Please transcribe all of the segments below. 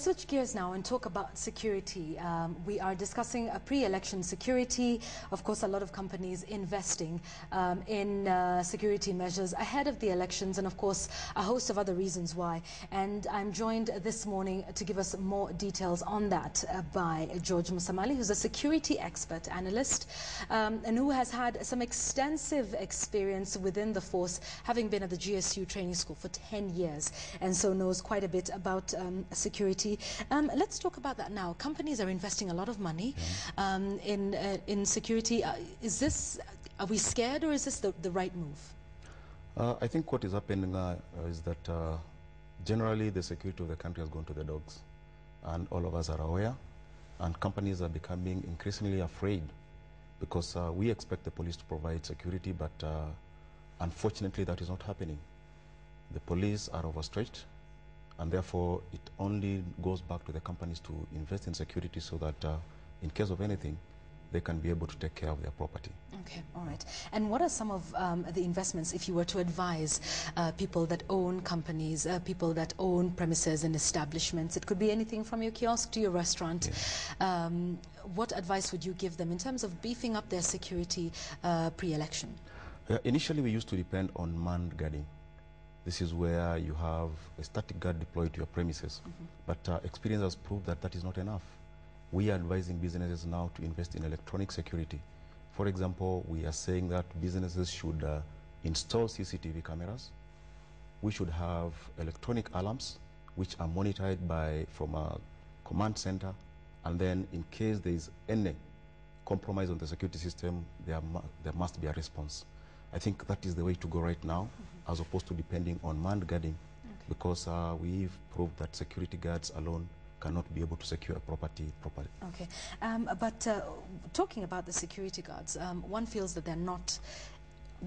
Let's switch gears now and talk about security. We are discussing a pre-election security. Of course, a lot of companies investing in security measures ahead of the elections, and of course, a host of other reasons why. And I'm joined this morning to give us more details on that by George Musamali, who's a security expert analyst and who has had some extensive experience within the force, having been at the GSU training school for 10 years, and so knows quite a bit about security. Let's talk about that now. Companies are investing a lot of money in security. Are we scared, or is this the right move? I think what is happening is that generally the security of the country has gone to the dogs, and all of us are aware, and companies are becoming increasingly afraid because we expect the police to provide security, but unfortunately that is not happening. The police are overstretched, and therefore it only goes back to the companies to invest in security so that in case of anything, they can be able to take care of their property. Okay, all right. And what are some of the investments, if you were to advise people that own companies, people that own premises and establishments? It could be anything from your kiosk to your restaurant. Yeah. What advice would you give them in terms of beefing up their security pre-election? Initially, we used to depend on manned guarding. This is where you have a static guard deployed to your premises. But experience has proved that that is not enough. We are advising businesses now to invest in electronic security. For example, we are saying that businesses should install CCTV cameras. We should have electronic alarms, which are monitored from a command center. And then in case there is any compromise on the security system, there must be a response. I think that is the way to go right now, as opposed to depending on manned guarding, because we've proved that security guards alone cannot be able to secure a property properly. Okay, but talking about the security guards, one feels that they're not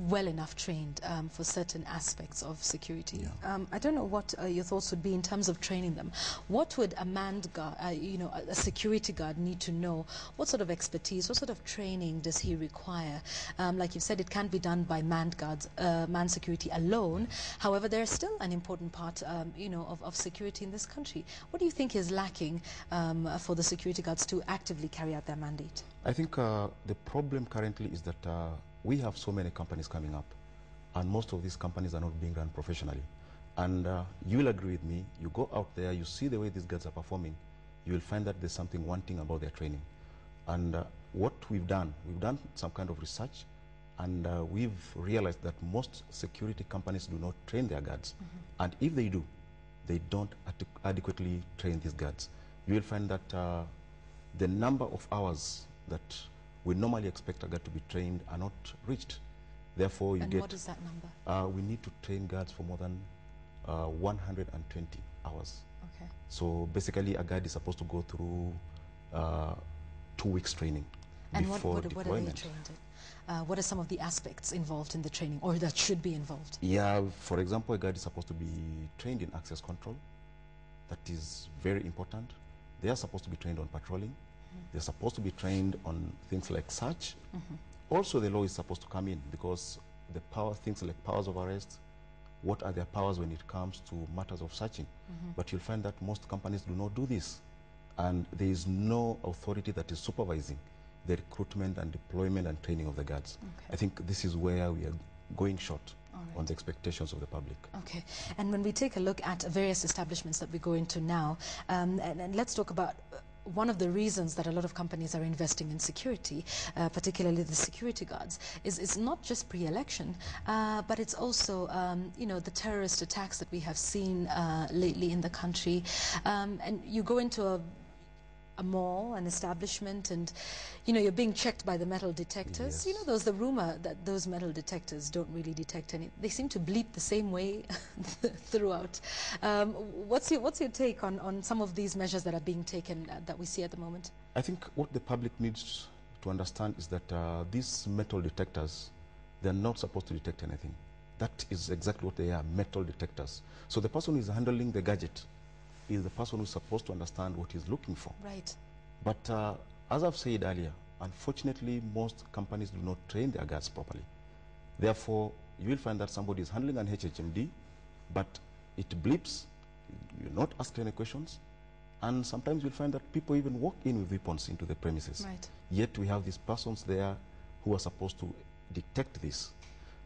well enough trained for certain aspects of security. Yeah. I don't know what your thoughts would be in terms of training them. What would a manned guard, a security guard need to know? What sort of expertise, what sort of training does he require? Like you said, it can't be done by manned guards, manned security alone. However, they're still an important part, of security in this country. What do you think is lacking for the security guards to actively carry out their mandate? I think the problem currently is that we have so many companies coming up, and most of these companies are not being run professionally. And you will agree with me, you go out there, you see the way these guys are performing, you will find that there's something wanting about their training. And what we've done some kind of research, and we've realized that most security companies do not train their guards. And if they do, they don't adequately train these guards. You will find that the number of hours that we normally expect a guard to be trained are not reached. Therefore, what is that number? We need to train guards for more than 120 hours. Okay. So basically, a guard is supposed to go through 2 weeks training before deployment. What are they trained in? What are some of the aspects involved in the training, or that should be involved? Yeah, for example, a guard is supposed to be trained in access control. That is very important. They are supposed to be trained on patrolling. They're supposed to be trained on things like search. Also, the law is supposed to come in, because things like powers of arrest, what are their powers when it comes to matters of searching? But you'll find that most companies do not do this. And there is no authority that is supervising the recruitment and deployment and training of the guards. I think this is where we are going short on the expectations of the public. Okay, and when we take a look at various establishments that we go into now, and let's talk about one of the reasons that a lot of companies are investing in security, particularly the security guards, is not just pre-election, but it's also, the terrorist attacks that we have seen lately in the country. And you go into a mall, an establishment, and you're being checked by the metal detectors. Yes. There's the rumor that those metal detectors don't really detect any. They seem to bleep the same way throughout. What's your take on some of these measures that are being taken that we see at the moment? I think what the public needs to understand is that these metal detectors, they're not supposed to detect anything. That is exactly what they are, metal detectors. So the person who is handling the gadget is the person who's supposed to understand what he's looking for. Right. But as I've said earlier, unfortunately, most companies do not train their guards properly. Therefore, you will find that somebody is handling an HHMD, but it bleeps, you're not asked any questions, And sometimes you'll find that people even walk in with weapons into the premises. Right. Yet we have these persons there who are supposed to detect this.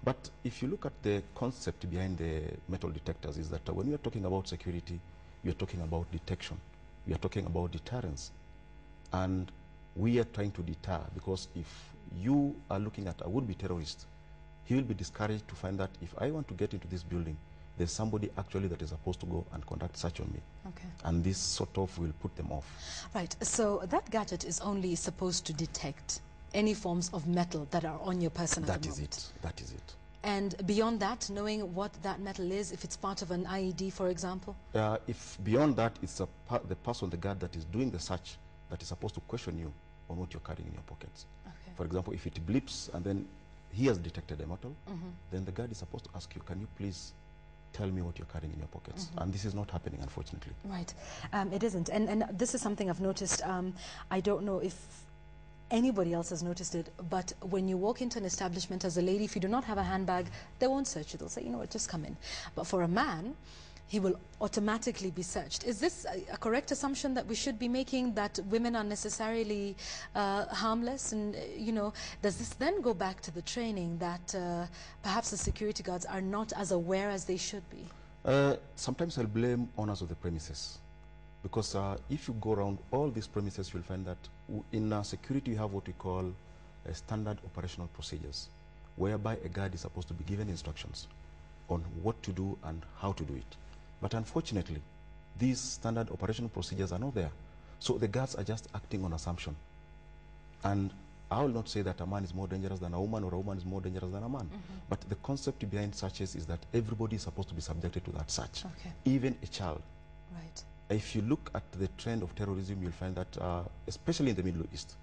But if you look at the concept behind the metal detectors, is that when we are talking about security, we are talking about detection. We are talking about deterrence. And we are trying to deter, because if you are looking at a would-be terrorist, he will be discouraged to find that if I want to get into this building, there's somebody actually that is supposed to go and conduct search on me. Okay. And this sort of will put them off. Right. So that gadget is only supposed to detect any forms of metal that are on your person at the moment. That is it. That is it. And beyond that, knowing what that metal is, if it's part of an IED, for example? If beyond that, it's the person, the guard that is doing the search, that is supposed to question you on what you're carrying in your pockets. Okay. For example, if it blips and then he has detected a metal, then the guard is supposed to ask you, can you please tell me what you're carrying in your pockets? And this is not happening, unfortunately. Right. It isn't. And this is something I've noticed. I don't know if anybody else has noticed it, but when you walk into an establishment as a lady, if you do not have a handbag, they won't search you. They'll say, you know what, just come in. But for a man, he will automatically be searched. Is this a correct assumption that we should be making, that women are necessarily harmless? And, you know, does this then go back to the training that perhaps the security guards are not as aware as they should be? Sometimes I'll blame owners of the premises. Because if you go around all these premises, you'll find that in security, you have what we call standard operational procedures, whereby a guard is supposed to be given instructions on what to do and how to do it. But unfortunately, these standard operational procedures are not there. So the guards are just acting on assumption. And I will not say that a man is more dangerous than a woman or a woman is more dangerous than a man. But the concept behind searches is that everybody is supposed to be subjected to that search, even a child. Right. If you look at the trend of terrorism, you'll find that, especially in the Middle East,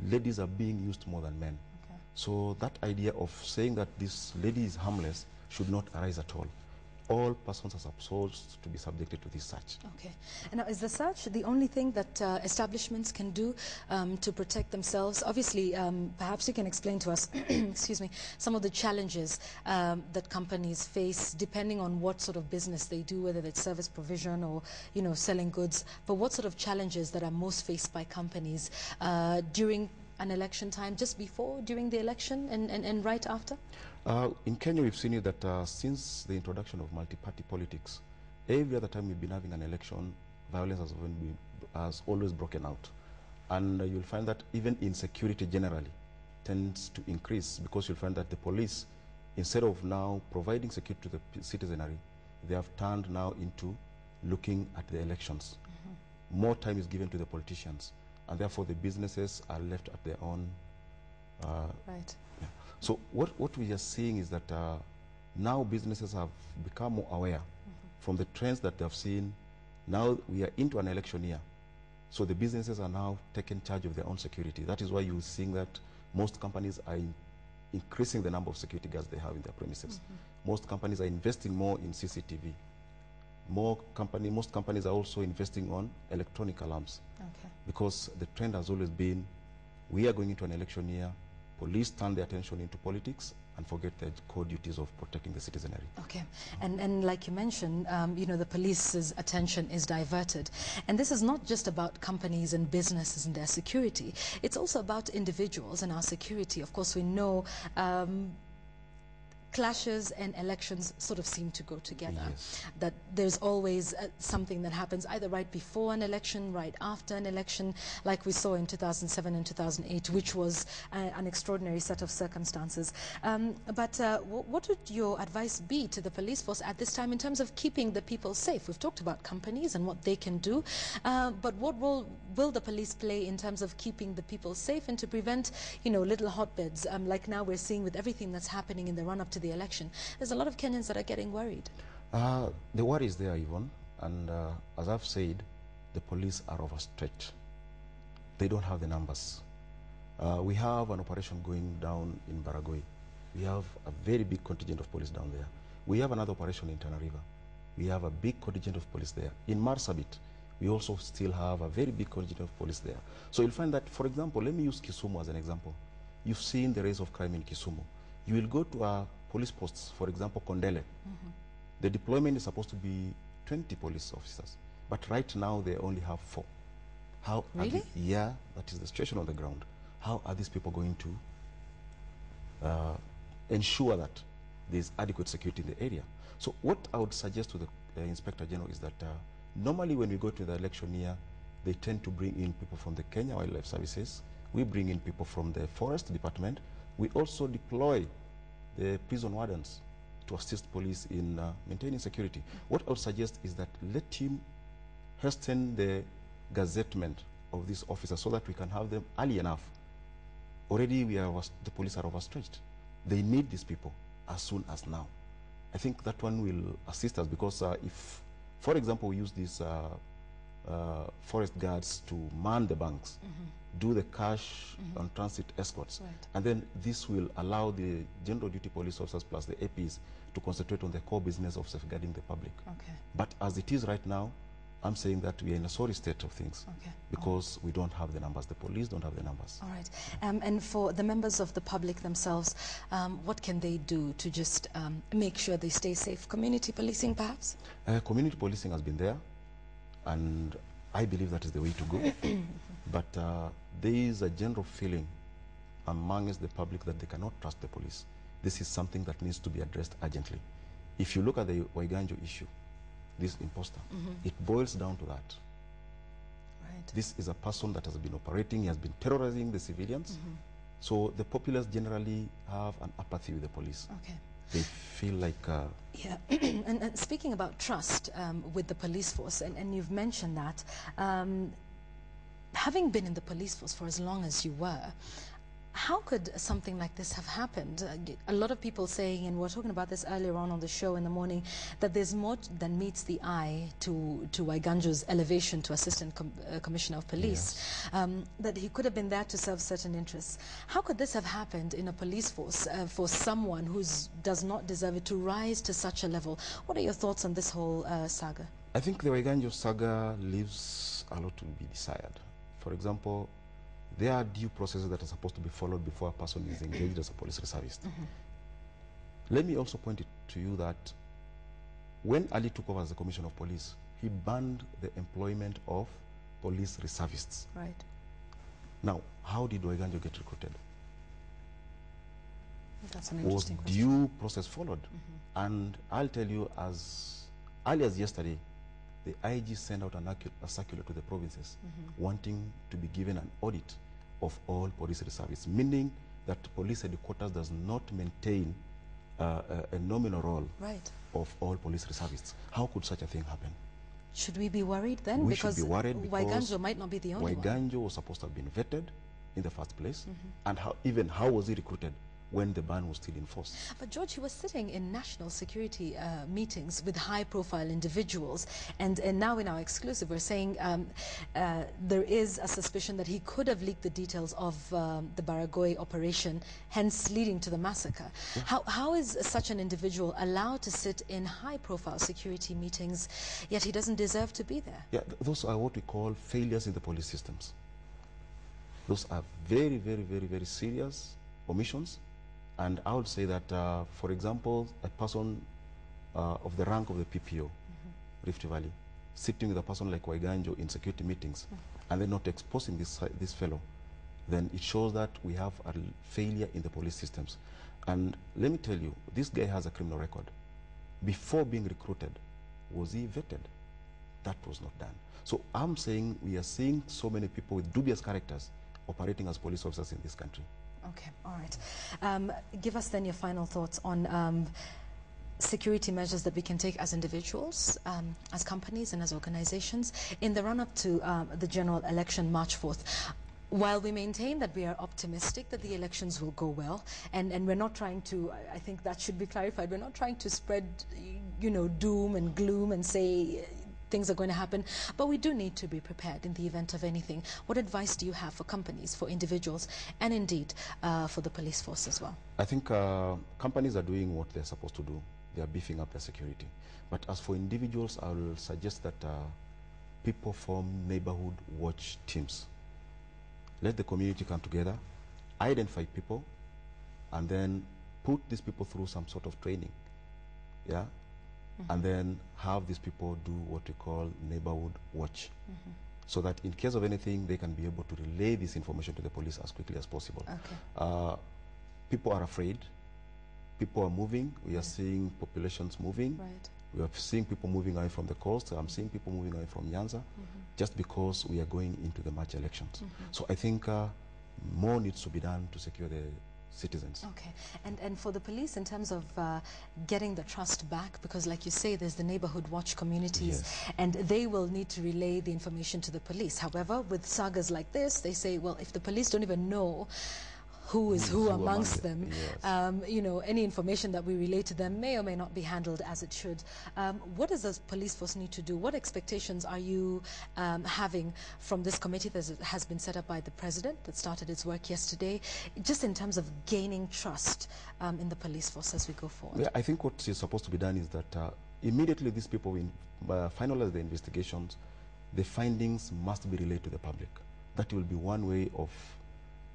ladies are being used more than men. Okay. So that idea of saying that this lady is harmless should not arise at all. All persons are supposed to be subjected to this search. Okay. And now, is the search the only thing that establishments can do to protect themselves? Obviously, perhaps you can explain to us, excuse me, some of the challenges that companies face depending on what sort of business they do, whether it's service provision or, you know, selling goods. But what sort of challenges that are most faced by companies during an election time, just before, during the election, and right after? In Kenya, we've seen it that since the introduction of multi-party politics, every other time we've been having an election, violence has always broken out. And you'll find that even insecurity generally tends to increase, because you'll find that the police, instead of now providing security to the citizenry, they have turned now into looking at the elections. More time is given to the politicians, and therefore the businesses are left at their own. Right. Yeah. So what we are seeing is that now businesses have become more aware from the trends that they have seen. Now we are into an election year. So the businesses are now taking charge of their own security. That is why you're seeing that most companies are increasing the number of security guards they have in their premises. Most companies are investing more in CCTV. Most companies are also investing on electronic alarms. Okay. Because the trend has always been, we are going into an election year, police turn their attention into politics and forget their core duties of protecting the citizenry. Okay, and like you mentioned, you know, the police's attention is diverted. And this is not just about companies and businesses and their security. It's also about individuals and our security. Of course, we know clashes and elections sort of seem to go together. Yes. That there's always something that happens either right before an election, right after an election, like we saw in 2007 and 2008, which was an extraordinary set of circumstances. But what would your advice be to the police force at this time in terms of keeping the people safe? We've talked about companies and what they can do, but what role will the police play in terms of keeping the people safe and to prevent, you know, little hotbeds like now we're seeing with everything that's happening in the run-up to the election? There's a lot of Kenyans that are getting worried. The worry is there, Yvonne, and as I've said, the police are overstretched. They don't have the numbers. We have an operation going down in Baragoi. We have a very big contingent of police down there. We have another operation in Tana River. We have a big contingent of police there. In Marsabit, we also still have a very big contingent of police there. So you'll find that, for example, let me use Kisumu as an example. You've seen the rise of crime in Kisumu. You will go to a police posts, for example, Kondele. The deployment is supposed to be 20 police officers. But right now, they only have 4. How Really? Yeah, that is the situation on the ground. How are these people going to ensure that there is adequate security in the area? So what I would suggest to the Inspector General is that normally when we go to the election year, they tend to bring in people from the Kenya Wildlife Services. We bring in people from the Forest Department. We also deploy the prison wardens to assist police in maintaining security. What I would suggest is that let him hasten the gazettement of these officers so that we can have them early enough. Already the police are overstretched. They need these people as soon as now. I think that one will assist us because if, for example, we use these forest guards to man the banks, do the cash on transit escorts, and then this will allow the general duty police officers plus the APs to concentrate on the core business of safeguarding the public. Okay. But as it is right now, I'm saying that we are in a sorry state of things because we don't have the numbers. The police don't have the numbers. All right. And for the members of the public themselves, what can they do to just make sure they stay safe? Community policing, perhaps? Community policing has been there, and I believe that is the way to go. But there is a general feeling amongst the public that they cannot trust the police. This is something that needs to be addressed urgently. If you look at the Waiganjo issue, this imposter, it boils down to that. Right. This is a person that has been operating, he has been terrorizing the civilians. So the populace generally have an apathy with the police. Okay. They feel like... Yeah, and speaking about trust with the police force, and you've mentioned that, having been in the police force for as long as you were, how could something like this have happened? A lot of people saying, and we were talking about this earlier on the show in the morning, that there's more than meets the eye to Waiganjo's elevation to Assistant Commissioner of Police, that he could have been there to serve certain interests. How could this have happened in a police force for someone who does not deserve it to rise to such a level? What are your thoughts on this whole saga? I think the Waiganjo saga leaves a lot to be desired. For example, there are due processes that are supposed to be followed before a person is engaged as a police reservist. Let me also point it to you that when Ali took over as the Commissioner of Police, he banned the employment of police reservists. Right. Now, how did Waiganjo get recruited? That's an interesting Was question. due process followed? And I'll tell you, as early as yesterday, the IG sent out a circular to the provinces wanting to be given an audit of all police reservists, meaning that police headquarters does not maintain a nominal role of all police reservists. How could such a thing happen? Should we be worried then? We should be worried because Waiganjo might not be the only one. Waiganjo was supposed to have been vetted in the first place. And how was he recruited when the ban was still in force? But George, he was sitting in national security meetings with high-profile individuals, and now in our exclusive we're saying there is a suspicion that he could have leaked the details of the Baragoi operation, hence leading to the massacre. How is such an individual allowed to sit in high-profile security meetings, yet he doesn't deserve to be there? Yeah, those are what we call failures in the police systems. Those are very, very, very, very serious omissions. And I would say that, for example, a person of the rank of the PPO, Rift Valley, sitting with a person like Waiganjo in security meetings, and then not exposing this fellow, then it shows that we have a failure in the police systems. And let me tell you, this guy has a criminal record. Before being recruited, was he vetted? That was not done. So I'm saying we are seeing so many people with dubious characters operating as police officers in this country. Okay, all right. Give us then your final thoughts on security measures that we can take as individuals, as companies and as organizations in the run-up to the general election March 4th. While we maintain that we are optimistic that the elections will go well, and we're not trying to, I think that should be clarified, we're not trying to spread, doom and gloom and say things are going to happen, but we do need to be prepared in the event of anything. What advice do you have for companies, for individuals, and indeed for the police force as well? I think companies are doing what they're supposed to do. They are beefing up their security. But as for individuals, I will suggest that people form neighborhood watch teams. Let the community come together, identify people, and then put these people through some sort of training. Yeah? and then have these people do what we call neighborhood watch, so that in case of anything, they can be able to relay this information to the police as quickly as possible. Okay. People are afraid. People are moving. We are seeing populations moving. Right. We are seeing people moving away from the coast. I'm seeing people moving away from Nyanza, just because we are going into the March elections. So I think more needs to be done to secure the citizens. Okay, and for the police, in terms of getting the trust back, because like you say, there's the neighborhood watch communities, and they will need to relay the information to the police. However, with sagas like this, they say, well, if the police don't even know who is who amongst them, you know, any information that we relay to them may or may not be handled as it should. What does the police force need to do? What expectations are you having from this committee that has been set up by the president that started its work yesterday, just in terms of gaining trust in the police force as we go forward? Yeah, I think what is supposed to be done is that immediately these people will finalize the investigations, the findings must be relayed to the public. That will be one way of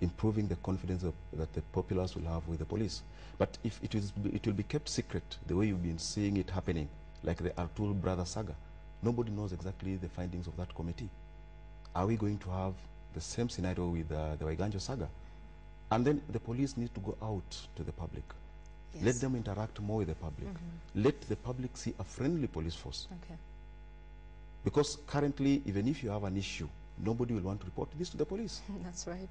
improving the confidence that the populace will have with the police. But if it will be kept secret, the way you've been seeing it happening, like the Artul brother saga, nobody knows exactly the findings of that committee. Are we going to have the same scenario with the Waiganjo saga? And then the police need to go out to the public. Yes. Let them interact more with the public. Let the public see a friendly police force. Okay. Because currently, even if you have an issue, nobody will want to report this to the police. That's right.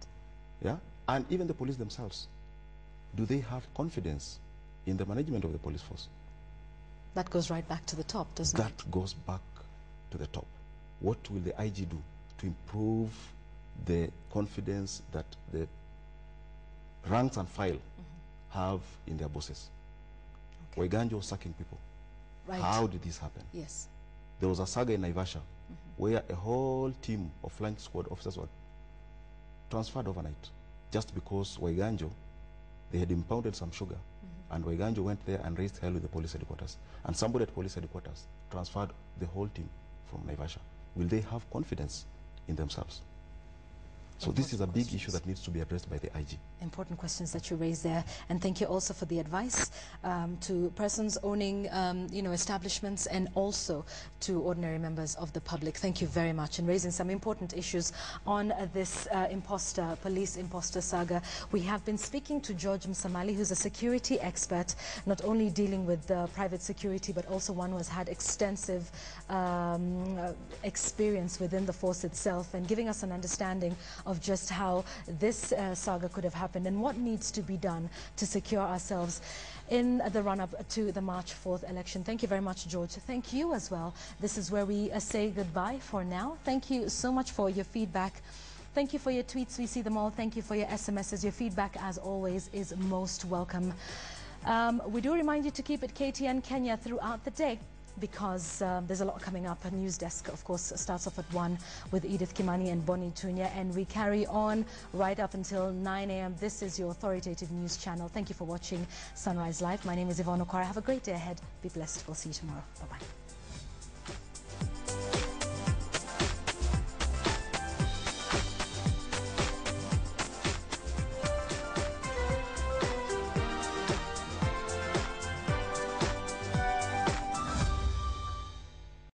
Yeah? And even the police themselves, do they have confidence in the management of the police force? That goes right back to the top, doesn't it? That goes back to the top. What will the IG do to improve the confidence that the ranks and file have in their bosses? Okay. Waiganjo was sacking people. Right. How did this happen? Yes. There was a saga in Naivasha where a whole team of flying squad officers were transferred overnight just because Waiganjo, they had impounded some sugar, and Waiganjo went there and raised hell with the police headquarters, and somebody at police headquarters transferred the whole team from Naivasha. Will they have confidence in themselves? So this is a big issue that needs to be addressed by the IG. Important questions that you raised there, and thank you also for the advice to persons owning, you know, establishments, and also to ordinary members of the public. Thank you very much in raising some important issues on this police imposter saga. We have been speaking to George Musamali, who's a security expert, not only dealing with private security, but also one who has had extensive experience within the force itself, and giving us an understanding of just how this saga could have happened and what needs to be done to secure ourselves in the run-up to the March 4th election. Thank you very much, George. Thank you as well. This is where we say goodbye for now. Thank you so much for your feedback. Thank you for your tweets. We see them all. Thank you for your SMSs. Your feedback, as always, is most welcome. We do remind you to keep it KTN Kenya throughout the day, because there's a lot coming up. A news desk, of course, starts off at 1 with Edith Kimani and Bonnie Tunya, and we carry on right up until 9 a.m. This is your authoritative news channel. Thank you for watching Sunrise Live. My name is Yvonne Okwara. Have a great day ahead. Be blessed. We'll see you tomorrow. Bye-bye.